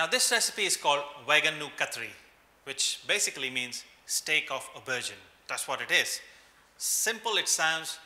Now this recipe is called Baingan Katri, which basically means steak of aubergine. That's what it is. Simple it sounds.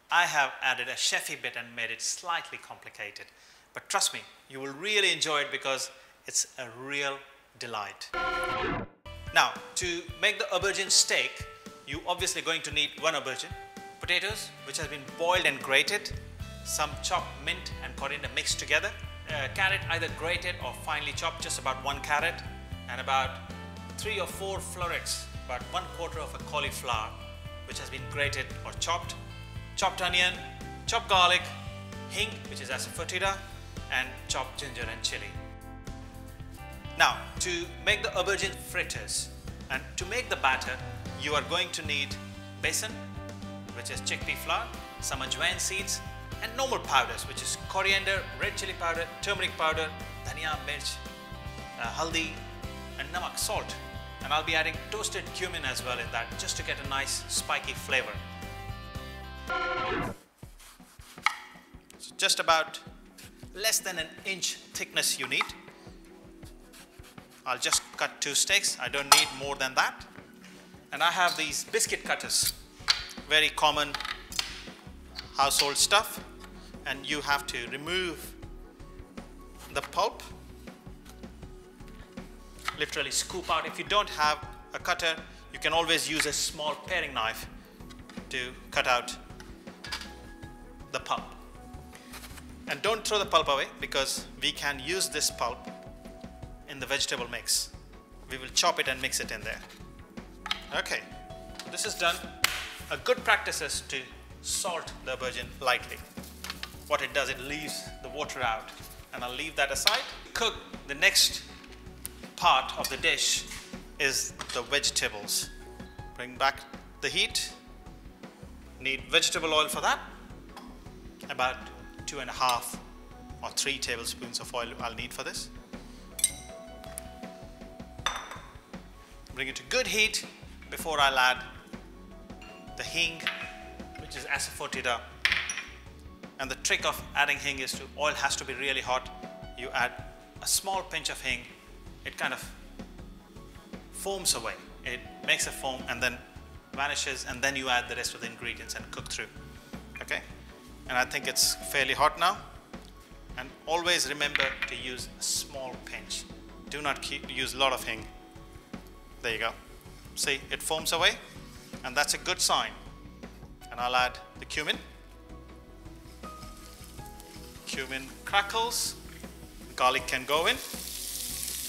I have added a chefy bit and made it slightly complicated. But trust me, you will really enjoy it because it's a real delight. Now, to make the aubergine steak, you obviously going to need one aubergine, potatoes which has been boiled and grated, some chopped mint and coriander mixed together, carrot either grated or finely chopped, just about 1 carrot, and about 3 or 4 florets, about 1/4 of a cauliflower which has been grated or chopped, chopped onion, chopped garlic, hing which is asafoetida, and chopped ginger and chili. Now, to make the aubergine fritters and to make the batter, you are going to need besan, which is chickpea flour, some ajwain seeds, and normal powders, which is coriander, red chili powder, turmeric powder, dhania, mirch, haldi, and namak, salt. And I'll be adding toasted cumin as well in that, just to get a nice spiky flavor. So just about less than an inch thickness you need. I'll just cut 2 steaks. I don't need more than that. And I have these biscuit cutters, very common household stuff. And you have to remove the pulp, literally scoop out. If you don't have a cutter, you can always use a small paring knife to cut out the pulp. And don't throw the pulp away, because we can use this pulp in the vegetable mix. We will chop it and mix it in there. Okay, this is done. A good practice is to salt the aubergine lightly. What it does, it leaves the water out, and I'll leave that aside. Cook. The next part of the dish is the vegetables. Bring back the heat. Need vegetable oil for that. About 2.5 or 3 tablespoons of oil I'll need for this. Bring it to good heat before I'll add the hing, which is asafoetida. And the trick of adding hing is oil has to be really hot. You add a small pinch of hing. It kind of foams away. It makes a foam and then vanishes, and then you add the rest of the ingredients and cook through. Okay? And I think it's fairly hot now. And always remember to use a small pinch. Do not use a lot of hing. There you go. See, it foams away, and that's a good sign. And I'll add the cumin. Cumin crackles. Garlic can go in.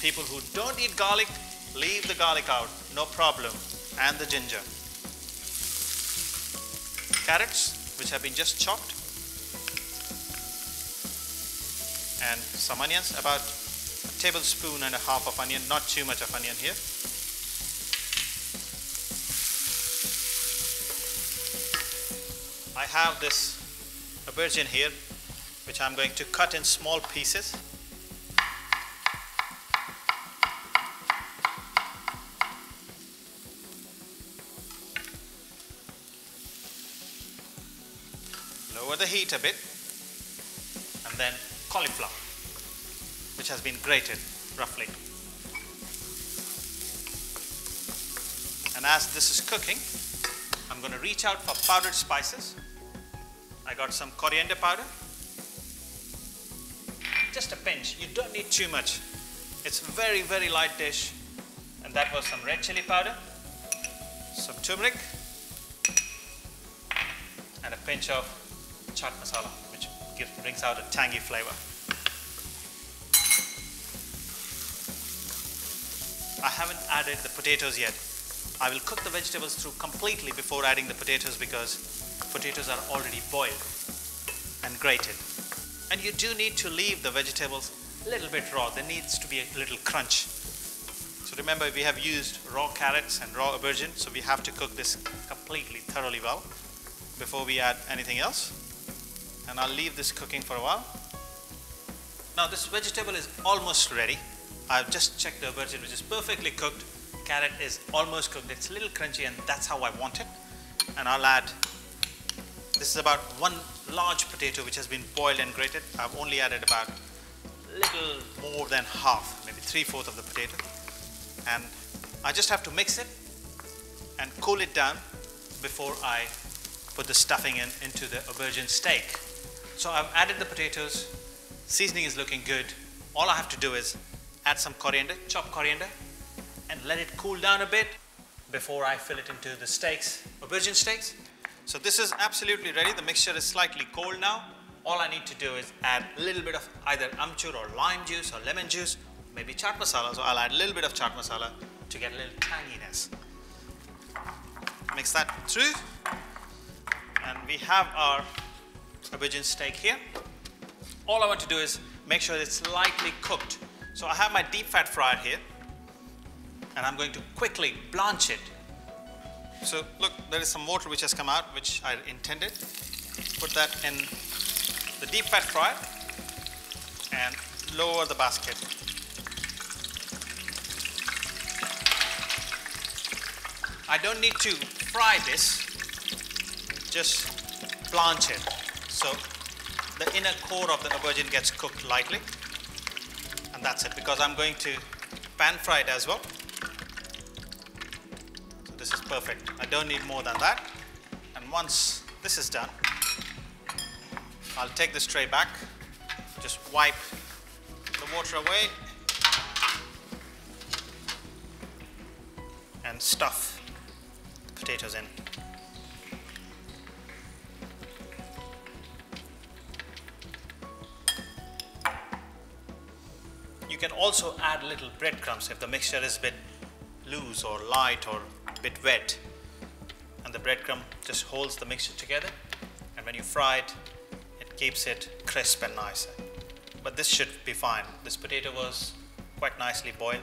People who don't eat garlic, leave the garlic out, no problem. And the ginger. Carrots, which have been just chopped. And some onions, about 1.5 tablespoons of onion, not too much of onion here. I have this aubergine here, which I'm going to cut in small pieces. Lower the heat a bit, and then cauliflower, which has been grated roughly. And as this is cooking, I'm going to reach out for powdered spices. I got some coriander powder, just a pinch. You don't need too much. It's a very, very light dish. And that was some red chili powder, some turmeric, and a pinch of chaat masala, which brings out a tangy flavor. I haven't added the potatoes yet. I will cook the vegetables through completely before adding the potatoes, because potatoes are already boiled and grated. And you do need to leave the vegetables a little bit raw. There needs to be a little crunch. So remember, we have used raw carrots and raw aubergine, so we have to cook this completely, thoroughly well before we add anything else. And I'll leave this cooking for a while. Now this vegetable is almost ready. I've just checked the aubergine, which is perfectly cooked. Carrot is almost cooked. It's a little crunchy, and that's how I want it. And I'll add, this is about 1 large potato which has been boiled and grated. I've only added about little more than half, maybe 3/4 of the potato. And I just have to mix it and cool it down before I put the stuffing into the aubergine steak. So I've added the potatoes, seasoning is looking good. All I have to do is add some coriander, chopped coriander, and let it cool down a bit before I fill it into the steaks, aubergine steaks. So this is absolutely ready. The mixture is slightly cold now. All I need to do is add a little bit of either amchur or lime juice or lemon juice, maybe chaat masala. So I'll add a little bit of chaat masala to get a little tanginess. Mix that through, and we have our aubergine steak here. All I want to do is make sure it's lightly cooked. So I have my deep fat fryer here, and I'm going to quickly blanch it. So look, there is some water which has come out, which I intended. Put that in the deep fat fryer and lower the basket. I don't need to fry this, just blanch it. So the inner core of the aubergine gets cooked lightly, and that's it, because I'm going to pan fry it as well. So this is perfect. I don't need more than that. And once this is done, I'll take this tray back, just wipe the water away, and stuff the potatoes in. You can also add little breadcrumbs if the mixture is a bit loose or light or a bit wet, and the breadcrumb just holds the mixture together, and when you fry it, it keeps it crisp and nice. But this should be fine. This potato was quite nicely boiled,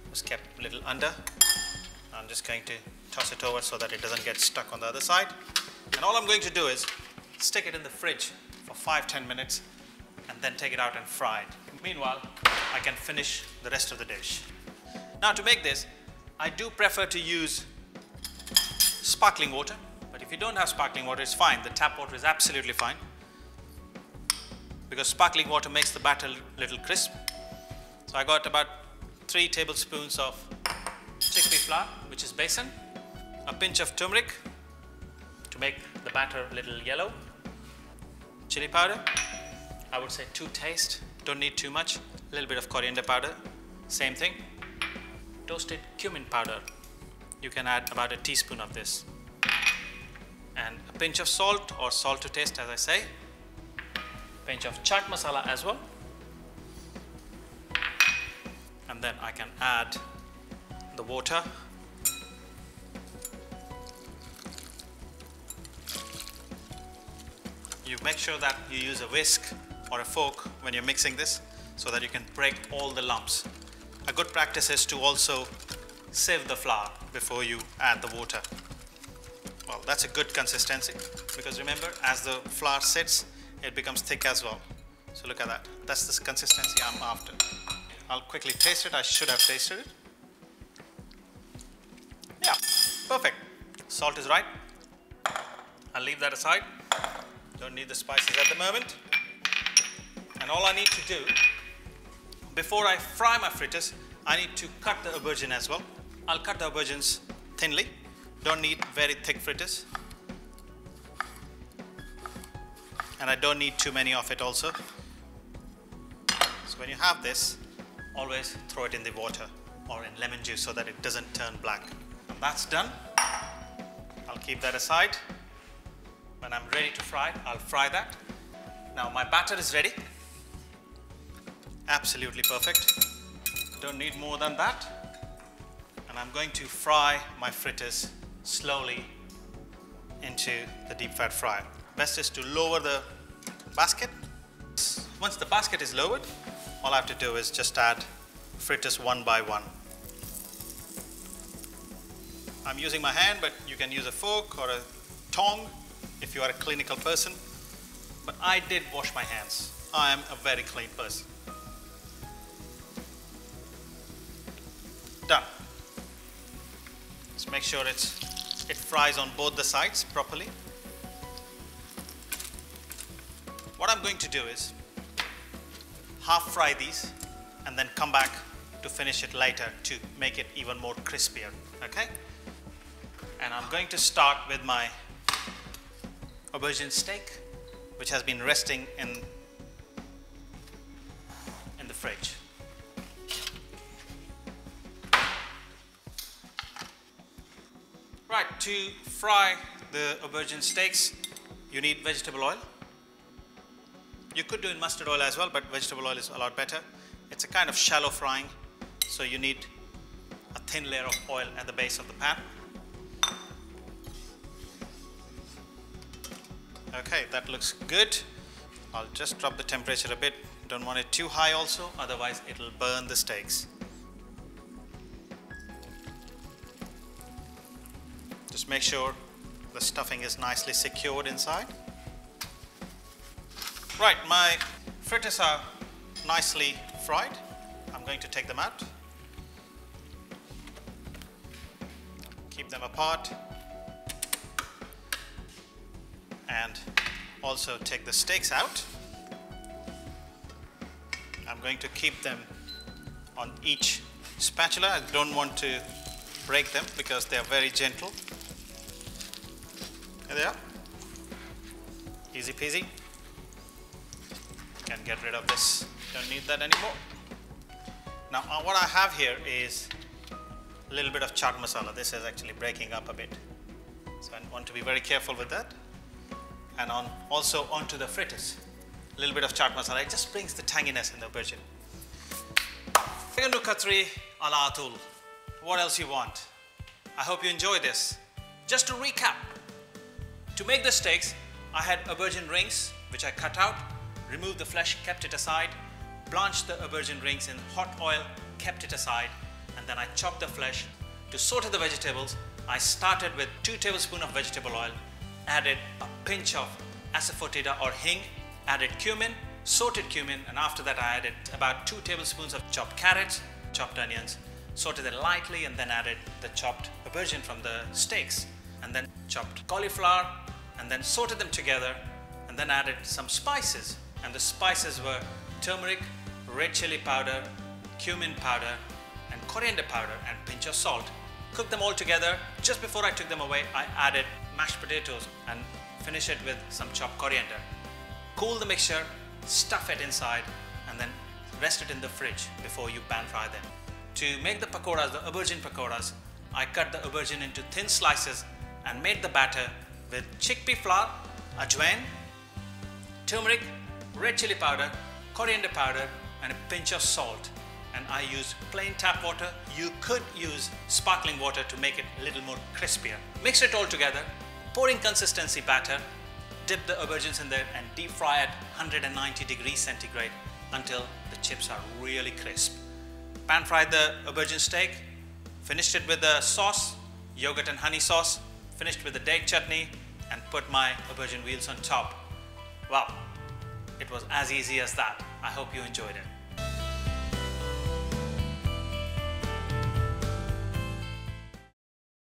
was kept a little under. I'm just going to toss it over so that it doesn't get stuck on the other side. And all I'm going to do is stick it in the fridge for 5-10 minutes and then take it out and fry it. Meanwhile, I can finish the rest of the dish. Now to make this, I do prefer to use sparkling water, but if you don't have sparkling water, it's fine. The tap water is absolutely fine, because sparkling water makes the batter a little crisp. So I got about 3 tablespoons of chickpea flour, which is besan, a pinch of turmeric to make the batter a little yellow, chili powder, I would say 2 taste, don't need too much, a little bit of coriander powder, same thing, toasted cumin powder, you can add about a teaspoon of this, and a pinch of salt or salt to taste, as I say, pinch of chaat masala as well, and then I can add the water. You make sure that you use a whisk or a fork when you're mixing this so that you can break all the lumps. A good practice is to also sieve the flour before you add the water. Well, that's a good consistency, because remember, as the flour sits, it becomes thick as well. So look at that. That's the consistency I'm after. I'll quickly taste it. I should have tasted it. Yeah, perfect. Salt is right. I'll leave that aside. Don't need the spices at the moment. And all I need to do, before I fry my fritters, I need to cut the aubergine as well. I'll cut the aubergines thinly. Don't need very thick fritters. And I don't need too many of it also. So when you have this, always throw it in the water or in lemon juice so that it doesn't turn black. And that's done. I'll keep that aside. When I'm ready to fry it, I'll fry that. Now my batter is ready. Absolutely perfect. Don't need more than that. And I'm going to fry my fritters slowly into the deep fat fryer. Best is to lower the basket. Once the basket is lowered, all I have to do is just add fritters one by one. I'm using my hand, but you can use a fork or a tongue if you are a clinical person. But I did wash my hands. I am a very clean person. Done. Just make sure it fries on both the sides properly. What I'm going to do is half fry these and then come back to finish it later to make it even more crispier, okay? And I'm going to start with my aubergine steak, which has been resting in the fridge. Right, to fry the aubergine steaks, you need vegetable oil. You could do in mustard oil as well, but vegetable oil is a lot better. It's a kind of shallow frying, so you need a thin layer of oil at the base of the pan. Okay, that looks good. I'll just drop the temperature a bit. Don't want it too high also, otherwise it'll burn the steaks. Just make sure the stuffing is nicely secured inside. Right, my fritters are nicely fried. I'm going to take them out. Keep them apart. And also take the steaks out. I'm going to keep them on each spatula. I don't want to break them because they are very gentle. Here they are. Easy peasy. Can get rid of this. Don't need that anymore. Now what I have here is a little bit of chaat masala. This is actually breaking up a bit. So I want to be very careful with that. And also onto the fritters. A little bit of chaat masala. It just brings the tanginess in the aubergine. Baingan Katri a la Atul. What else you want? I hope you enjoy this. Just to recap, to make the steaks, I had aubergine rings, which I cut out, removed the flesh, kept it aside, blanched the aubergine rings in hot oil, kept it aside, and then I chopped the flesh. To saute the vegetables, I started with 2 tablespoons of vegetable oil, added a pinch of asafoetida or hing, added cumin, sauteed cumin, and after that I added about 2 tablespoons of chopped carrots, chopped onions, sauteed it lightly, and then added the chopped aubergine from the steaks, and then chopped cauliflower, and then sauteed them together, and then added some spices. And the spices were turmeric, red chili powder, cumin powder, and coriander powder, and pinch of salt. Cooked them all together. Just before I took them away, I added mashed potatoes and finished it with some chopped coriander. Cool the mixture, stuff it inside, and then rest it in the fridge before you pan fry them. To make the pakoras, the aubergine pakoras, I cut the aubergine into thin slices and made the batter with chickpea flour, ajwain, turmeric, red chili powder, coriander powder, and a pinch of salt. And I used plain tap water. You could use sparkling water to make it a little more crispier. Mix it all together, pouring consistency batter, dip the aubergines in there and deep fry at 190 degrees centigrade until the chips are really crisp. Pan fried the aubergine steak, finished it with the sauce, yogurt and honey sauce, finished with the date chutney, and put my aubergine wheels on top. Wow, it was as easy as that. I hope you enjoyed it.